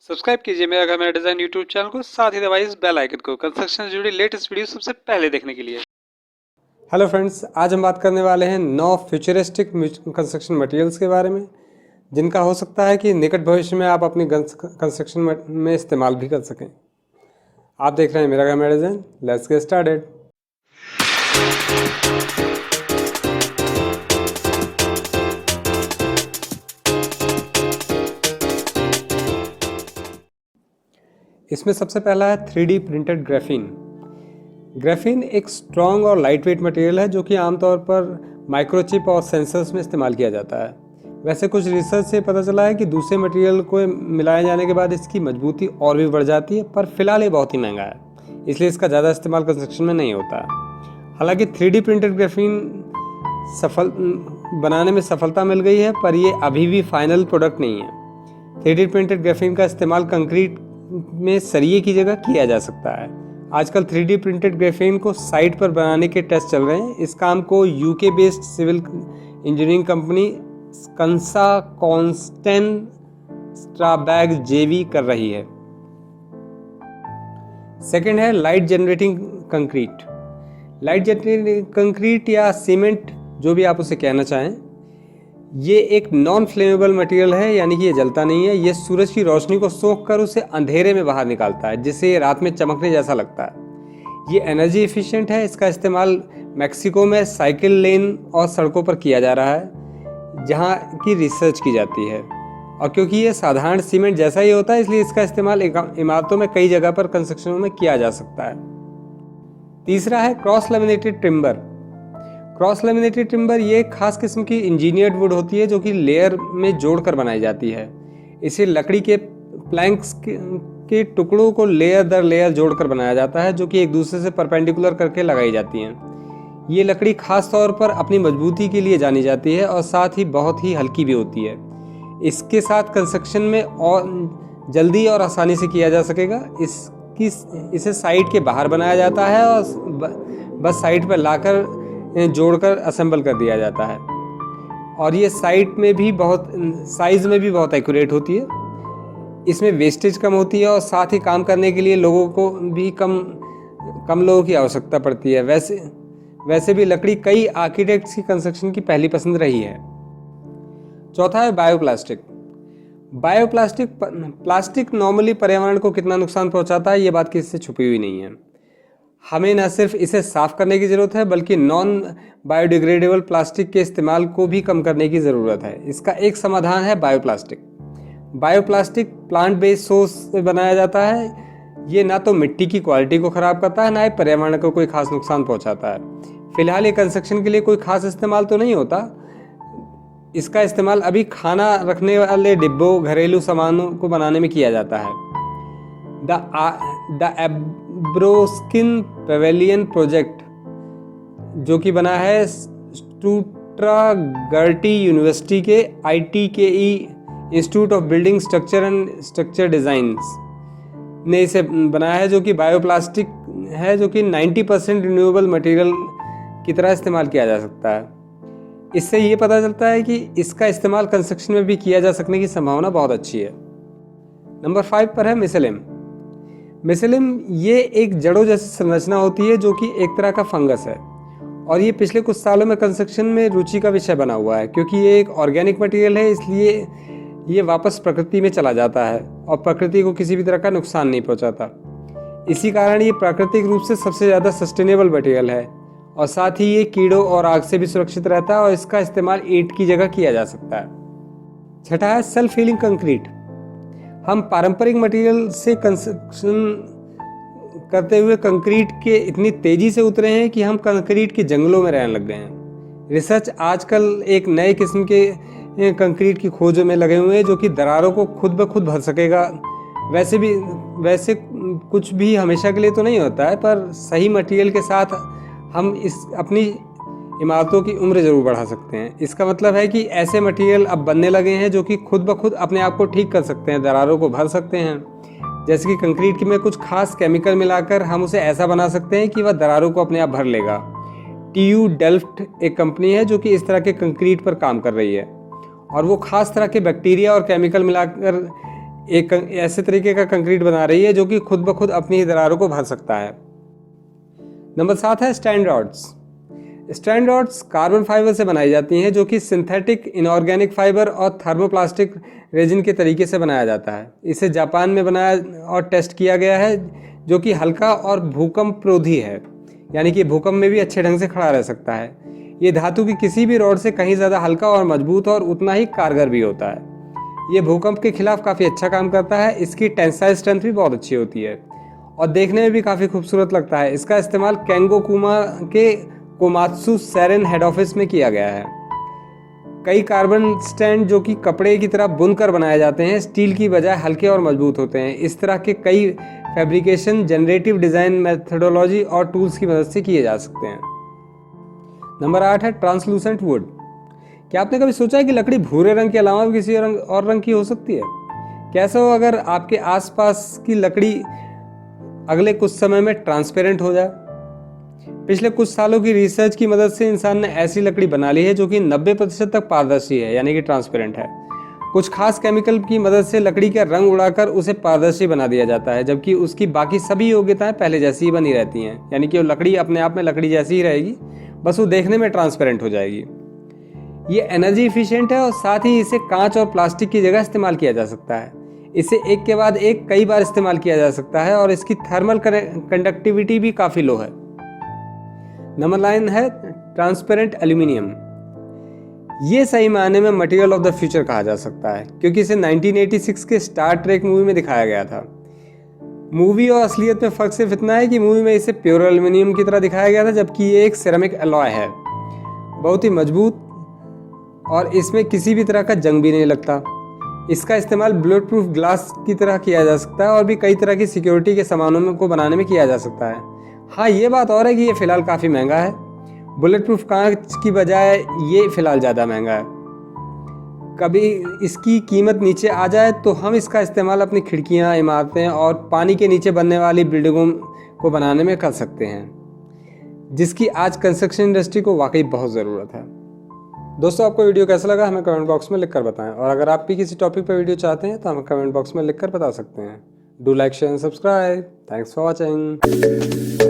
Subscribe कीजिए मेरा घर मेरा डिज़ाइन यूट्यूब चैनल को, साथ ही दबाइए इस बेल आइकन को कंस्ट्रक्शन से जुड़ी लेटेस्ट वीडियो सबसे पहले देखने के लिए। हेलो फ्रेंड्स, आज हम बात करने वाले हैं 9 फ्यूचरिस्टिक कंस्ट्रक्शन मटेरियल्स के बारे में, जिनका हो सकता है कि निकट भविष्य में आप अपनी कंस्ट्रक्शन में इस्तेमाल भी कर सकें। आप देख रहे हैं मेरा घर मेरा डिज़ाइन। Let's get started. इसमें सबसे पहला है 3D प्रिंटेड ग्राफीन। ग्राफीन एक स्ट्रॉन्ग और लाइट वेट मटेरियल है जो कि आमतौर पर माइक्रोचिप और सेंसर्स में इस्तेमाल किया जाता है। वैसे कुछ रिसर्च से पता चला है कि दूसरे मटेरियल को मिलाए जाने के बाद इसकी मजबूती और भी बढ़ जाती है, पर फिलहाल ये बहुत ही महंगा है, इसलिए इसका ज़्यादा इस्तेमाल कंस्ट्रक्शन में नहीं होता है। हालांकि 3D प्रिंटेड ग्राफीन बनाने में सफलता मिल गई है, पर ये अभी भी फाइनल प्रोडक्ट नहीं है। 3D प्रिंटेड ग्राफीन का इस्तेमाल कंक्रीट में सरिये की जगह किया जा सकता है। आजकल 3D प्रिंटेड ग्राफीन को साइट पर बनाने के टेस्ट चल रहे हैं। इस काम को UK based civil engineering company कंसा कॉन्स्टेन स्ट्राबैग जेवी कर रही है। सेकंड है light generating concrete. Light generating concrete या सीमेंट, जो भी आप उसे कहना चाहें, ये एक नॉन फ्लेमेबल मटेरियल है, यानी कि ये जलता नहीं है। ये सूरज की रोशनी को सोख कर उसे अंधेरे में बाहर निकालता है, जिससे रात में चमकने जैसा लगता है। ये एनर्जी एफिशिएंट है। इसका इस्तेमाल मैक्सिको में साइकिल लेन और सड़कों पर किया जा रहा है, जहाँ की रिसर्च की जाती है। और क्योंकि ये साधारण सीमेंट जैसा ही होता है, इसलिए इसका इस्तेमाल इमारतों में कई जगह पर कंस्ट्रक्शनों में किया जा सकता है। तीसरा है cross laminated timber. Cross laminated timber ये एक खास किस्म की इंजीनियर्ड वुड होती है जो कि लेयर में जोड़कर बनाई जाती है। इसे लकड़ी के प्लैंक्स के टुकड़ों को लेयर दर लेयर जोड़कर बनाया जाता है, जो कि एक दूसरे से परपेंडिकुलर करके लगाई जाती हैं। ये लकड़ी खास तौर पर अपनी मजबूती के लिए जानी जाती है और साथ ही बहुत ही हल्की भी होती है। इसके साथ कंस्ट्रक्शन में और जल्दी और आसानी से किया जा सकेगा। इसे साइट के बाहर बनाया जाता है और बस साइट पर लाकर जोड़कर असेंबल कर दिया जाता है। और ये साइट में भी साइज़ में भी बहुत एक्यूरेट होती है। इसमें वेस्टेज कम होती है और साथ ही काम करने के लिए लोगों को भी कम लोगों की आवश्यकता पड़ती है। वैसे भी लकड़ी कई आर्किटेक्ट्स की कंस्ट्रक्शन की पहली पसंद रही है। चौथा है बायोप्लास्टिक। प्लास्टिक नॉर्मली पर्यावरण को कितना नुकसान पहुंचाता है, ये बात किसी से छुपी हुई नहीं है। हमें न सिर्फ इसे साफ करने की ज़रूरत है, बल्कि नॉन बायोडिग्रेडेबल प्लास्टिक के इस्तेमाल को भी कम करने की ज़रूरत है। इसका एक समाधान है bioplastic. Bioplastic plant based source से बनाया जाता है। ये ना तो मिट्टी की क्वालिटी को ख़राब करता है, ना ही पर्यावरण को कोई खास नुकसान पहुंचाता है। फिलहाल ये कंस्ट्रक्शन के लिए कोई खास इस्तेमाल तो नहीं होता। इसका इस्तेमाल अभी खाना रखने वाले डिब्बों, घरेलू सामानों को बनाने में किया जाता है। द एब्रोस्किन पेवेलियन प्रोजेक्ट, जो कि बना है स्टूट्रागर्टी यूनिवर्सिटी के ITKE institute of building structure and structure designs ने इसे बनाया है, जो कि बायोप्लास्टिक है, जो कि 90% रिन्यूएबल मटेरियल की तरह इस्तेमाल किया जा सकता है। इससे ये पता चलता है कि इसका इस्तेमाल कंस्ट्रक्शन में भी किया जा सकने की संभावना बहुत अच्छी है। नंबर 5 पर है मिसेलियम। मिसेलियम ये एक जड़ों जैसी संरचना होती है, जो कि एक तरह का फंगस है, और ये पिछले कुछ सालों में कंस्ट्रक्शन में रुचि का विषय बना हुआ है। क्योंकि ये एक ऑर्गेनिक मटेरियल है, इसलिए ये वापस प्रकृति में चला जाता है और प्रकृति को किसी भी तरह का नुकसान नहीं पहुंचाता। इसी कारण ये प्राकृतिक रूप से सबसे ज़्यादा सस्टेनेबल मटेरियल है, और साथ ही ये कीड़ों और आग से भी सुरक्षित रहता है, और इसका इस्तेमाल ईंट की जगह किया जा सकता है। छठा है सेल्फ हीलिंग कंक्रीट। हम पारंपरिक मटेरियल से कंस्ट्रक्शन करते हुए कंक्रीट के इतनी तेजी से उतरे हैं कि हम कंक्रीट के जंगलों में रहने लग गए हैं। रिसर्च आजकल एक नए किस्म के कंक्रीट की खोज में लगे हुए हैं, जो कि दरारों को खुद ब खुद भर सकेगा। वैसे कुछ भी हमेशा के लिए तो नहीं होता है, पर सही मटेरियल के साथ हम अपनी इमारतों की उम्र ज़रूर बढ़ा सकते हैं। इसका मतलब है कि ऐसे मटेरियल अब बनने लगे हैं जो कि खुद ब खुद अपने आप को ठीक कर सकते हैं, दरारों को भर सकते हैं। जैसे कि कंक्रीट में कुछ खास केमिकल मिलाकर हम उसे ऐसा बना सकते हैं कि वह दरारों को अपने आप भर लेगा। TU डेल्फ्ट एक कंपनी है जो कि इस तरह के कंक्रीट पर काम कर रही है, और वो खास तरह के बैक्टीरिया और केमिकल मिलाकर एक ऐसे तरीके का कंक्रीट बना रही है जो कि खुद ब खुद अपनी दरारों को भर सकता है। नंबर 7 है stand rods. Stand rods carbon fibre से बनाई जाती हैं जो कि सिंथेटिक इनऑर्गेनिक फाइबर और थर्मोप्लास्टिक रेजिन के तरीके से बनाया जाता है। इसे जापान में बनाया और टेस्ट किया गया है जो कि हल्का और भूकंप रोधी है, यानी कि भूकंप में भी अच्छे ढंग से खड़ा रह सकता है। ये धातु की किसी भी रॉड से कहीं ज़्यादा हल्का और मजबूत और उतना ही कारगर भी होता है। ये भूकंप के खिलाफ काफ़ी अच्छा काम करता है। इसकी टेंसाइल स्ट्रेंथ भी बहुत अच्छी होती है और देखने में भी काफ़ी खूबसूरत लगता है। इसका इस्तेमाल केंगो कुमा के कोमात्सु सेरेन हेड ऑफिस में किया गया है। कई कार्बन स्टैंड जो कि कपड़े की तरह बुनकर बनाए जाते हैं स्टील की बजाय हल्के और मजबूत होते हैं। इस तरह के कई फैब्रिकेशन जनरेटिव डिज़ाइन मेथडोलॉजी और टूल्स की मदद से किए जा सकते हैं। नंबर 8 है ट्रांसलूसेंट वुड। क्या आपने कभी सोचा है कि लकड़ी भूरे रंग के अलावा भी किसी और रंग की हो सकती है? कैसा हो अगर आपके आसपास की लकड़ी अगले कुछ समय में ट्रांसपेरेंट हो जाए? पिछले कुछ सालों की रिसर्च की मदद से इंसान ने ऐसी लकड़ी बना ली है जो कि 90% तक पारदर्शी है, यानी कि ट्रांसपेरेंट है। कुछ खास केमिकल की मदद से लकड़ी का रंग उड़ाकर उसे पारदर्शी बना दिया जाता है, जबकि उसकी बाकी सभी योग्यताएं पहले जैसी ही बनी रहती हैं, यानी कि वो लकड़ी अपने आप में लकड़ी जैसी ही रहेगी, बस वो देखने में ट्रांसपेरेंट हो जाएगी। ये एनर्जी इफिशिएंट है और साथ ही इसे कांच और प्लास्टिक की जगह इस्तेमाल किया जा सकता है। इसे एक के बाद एक कई बार इस्तेमाल किया जा सकता है और इसकी थर्मल कंडक्टिविटी भी काफ़ी लो है। नंबर 9 है ट्रांसपेरेंट एल्यूमिनियम। ये सही मायने में मटेरियल ऑफ द फ्यूचर कहा जा सकता है क्योंकि इसे 1986 के स्टार ट्रेक मूवी में दिखाया गया था। मूवी और असलियत में फ़र्क सिर्फ इतना है कि मूवी में इसे प्योर एल्यूमिनियम की तरह दिखाया गया था, जबकि ये एक सिरेमिक अलॉय है, बहुत ही मजबूत और इसमें किसी भी तरह का जंग भी नहीं लगता। इसका इस्तेमाल बुलेट प्रूफ ग्लास की तरह किया जा सकता है और भी कई तरह की सिक्योरिटी के सामानों को बनाने में किया जा सकता है। हाँ, ये बात और है कि ये फ़िलहाल काफ़ी महंगा है। बुलेट प्रूफ कांच की बजाय ये फ़िलहाल ज़्यादा महंगा है। कभी इसकी कीमत नीचे आ जाए तो हम इसका इस्तेमाल अपनी खिड़कियाँ, इमारतें और पानी के नीचे बनने वाली बिल्डिंगों को बनाने में कर सकते हैं, जिसकी आज कंस्ट्रक्शन इंडस्ट्री को वाकई बहुत ज़रूरत है। दोस्तों, आपको वीडियो कैसा लगा हमें कमेंट बॉक्स में लिखकर बताएं और अगर आप भी किसी टॉपिक पर वीडियो चाहते हैं तो हमें कमेंट बॉक्स में लिखकर बता सकते हैं। Do like, share and subscribe. Thanks for watching.